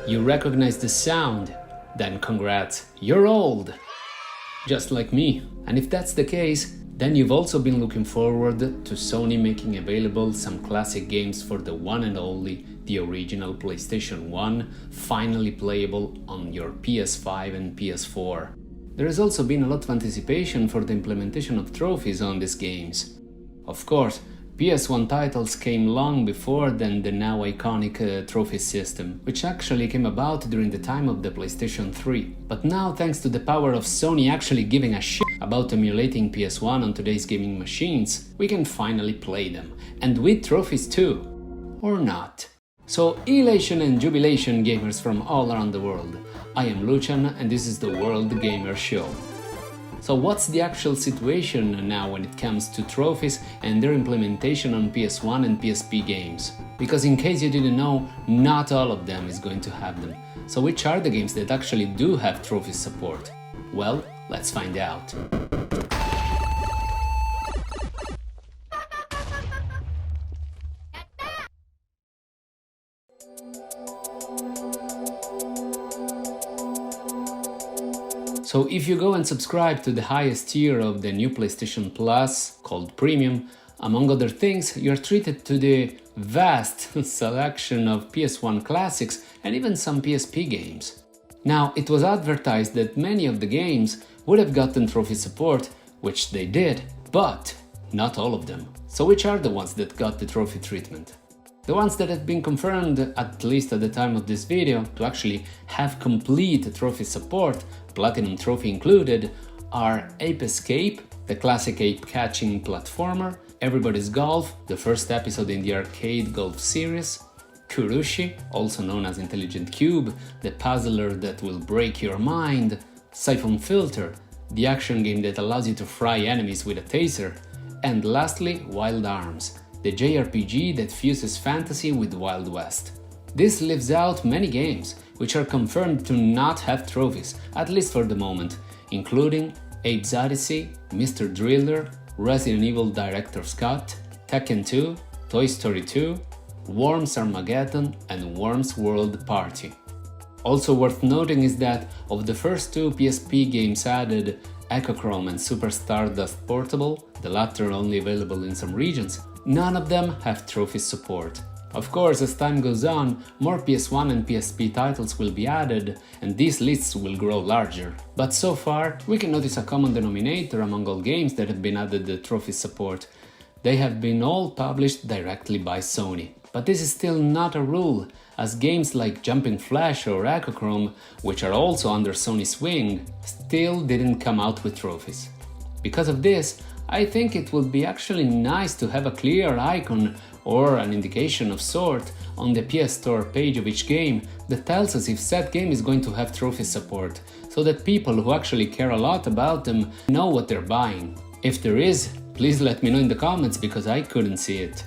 You recognize the sound? Then congrats, you're old! Just like me. And if that's the case, then you've also been looking forward to Sony making available some classic games for the one and only, the original PlayStation 1, finally playable on your PS5 and PS4. There has also been a lot of anticipation for the implementation of trophies on these games. Of course, PS1 titles came long before than the now iconic trophy system, which actually came about during the time of the PlayStation 3. But now, thanks to the power of Sony actually giving a shit about emulating PS1 on today's gaming machines, we can finally play them, and with trophies too. Or not. So, elation and jubilation gamers from all around the world. I am Lucian and this is the World Gamer Show. So what's the actual situation now when it comes to trophies and their implementation on PS1 and PSP games? Because in case you didn't know, not all of them is going to have them. So which are the games that actually do have trophy support? Well, let's find out. So if you go and subscribe to the highest tier of the new PlayStation Plus, called Premium, among other things, you're treated to the vast selection of PS1 classics and even some PSP games. Now, it was advertised that many of the games would have gotten trophy support, which they did, but not all of them. So which are the ones that got the trophy treatment? The ones that have been confirmed, at least at the time of this video, to actually have complete trophy support, Platinum Trophy included, are Ape Escape, the classic ape-catching platformer, Everybody's Golf, the first episode in the arcade golf series, Kurushi, also known as Intelligent Cube, the puzzler that will break your mind, Siphon Filter, the action game that allows you to fry enemies with a taser, and lastly, Wild Arms, the JRPG that fuses fantasy with Wild West. This leaves out many games, which are confirmed to not have trophies, at least for the moment, including Abe's Odyssey, Mr. Driller, Resident Evil Director's Cut, Tekken 2, Toy Story 2, Worms Armageddon and Worms World Party. Also worth noting is that of the first two PSP games added, Echochrome and Super Stardust Portable, the latter only available in some regions, none of them have trophy support. Of course, as time goes on, more PS1 and PSP titles will be added, and these lists will grow larger. But so far, we can notice a common denominator among all games that have been added the trophy support. They have been all published directly by Sony. But this is still not a rule, as games like Jumping Flash or Echochrome, which are also under Sony's wing, still didn't come out with trophies. Because of this, I think it would be actually nice to have a clear icon or an indication of sort on the PS Store page of each game that tells us if said game is going to have trophy support, so that people who actually care a lot about them know what they're buying. If there is, please let me know in the comments because I couldn't see it.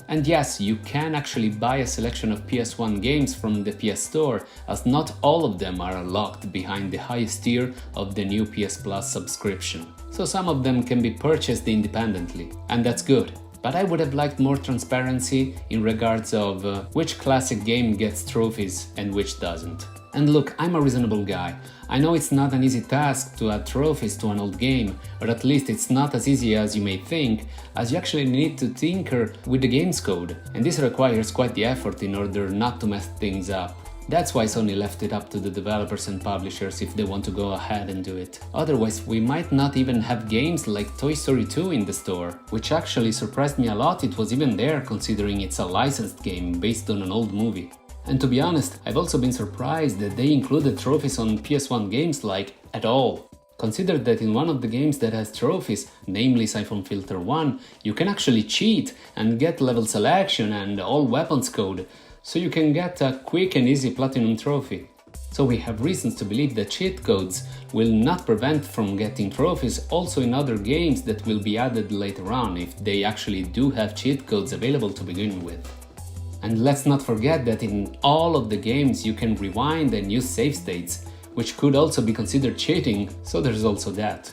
And yes, you can actually buy a selection of PS1 games from the PS Store, as not all of them are locked behind the highest tier of the new PS Plus subscription. So some of them can be purchased independently, and that's good. But I would have liked more transparency in regards of which classic game gets trophies and which doesn't. And look, I'm a reasonable guy. I know it's not an easy task to add trophies to an old game, or at least it's not as easy as you may think, as you actually need to tinker with the game's code, and this requires quite the effort in order not to mess things up. That's why Sony left it up to the developers and publishers if they want to go ahead and do it. Otherwise, we might not even have games like Toy Story 2 in the store, which actually surprised me a lot it was even there considering it's a licensed game based on an old movie. And to be honest, I've also been surprised that they included trophies on PS1 games like at all. Consider that in one of the games that has trophies, namely Siphon Filter 1, you can actually cheat and get level selection and all weapons code, so you can get a quick and easy Platinum Trophy. So we have reasons to believe that cheat codes will not prevent from getting trophies also in other games that will be added later on if they actually do have cheat codes available to begin with. And let's not forget that in all of the games you can rewind and use save states, which could also be considered cheating, so there's also that.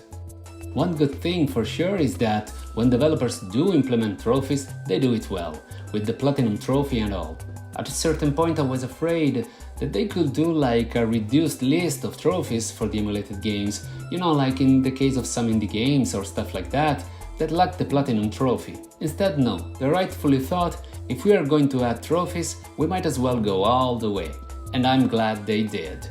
One good thing for sure is that when developers do implement trophies, they do it well, with the Platinum Trophy and all. At a certain point I was afraid that they could do like a reduced list of trophies for the emulated games, you know, like in the case of some indie games or stuff like that lack the platinum trophy. Instead, no, they rightfully thought if we are going to add trophies, we might as well go all the way. And I'm glad they did.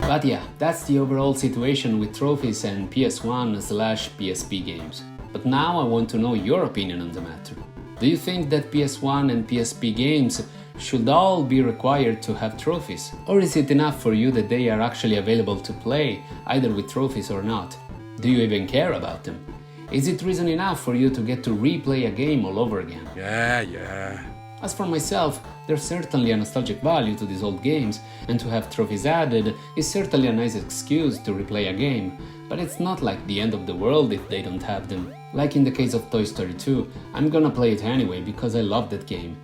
But yeah, that's the overall situation with trophies and PS1/PSP games. But now I want to know your opinion on the matter. Do you think that PS1 and PSP games should all be required to have trophies? Or is it enough for you that they are actually available to play, either with trophies or not? Do you even care about them? Is it reason enough for you to get to replay a game all over again? Yeah. As for myself, there's certainly a nostalgic value to these old games, and to have trophies added is certainly a nice excuse to replay a game, but it's not like the end of the world if they don't have them. Like in the case of Toy Story 2, I'm gonna play it anyway because I love that game.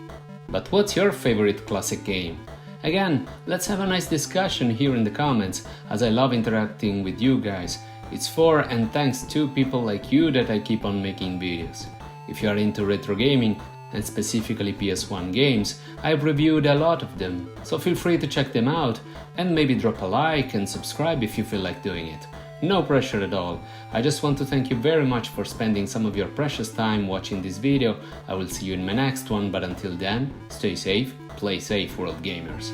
But what's your favorite classic game? Again, let's have a nice discussion here in the comments, as I love interacting with you guys. It's for and thanks to people like you that I keep on making videos. If you are into retro gaming, and specifically PS1 games, I've reviewed a lot of them, so feel free to check them out and maybe drop a like and subscribe if you feel like doing it. No pressure at all. I just want to thank you very much for spending some of your precious time watching this video. I will see you in my next one, but until then, stay safe, play safe, world gamers.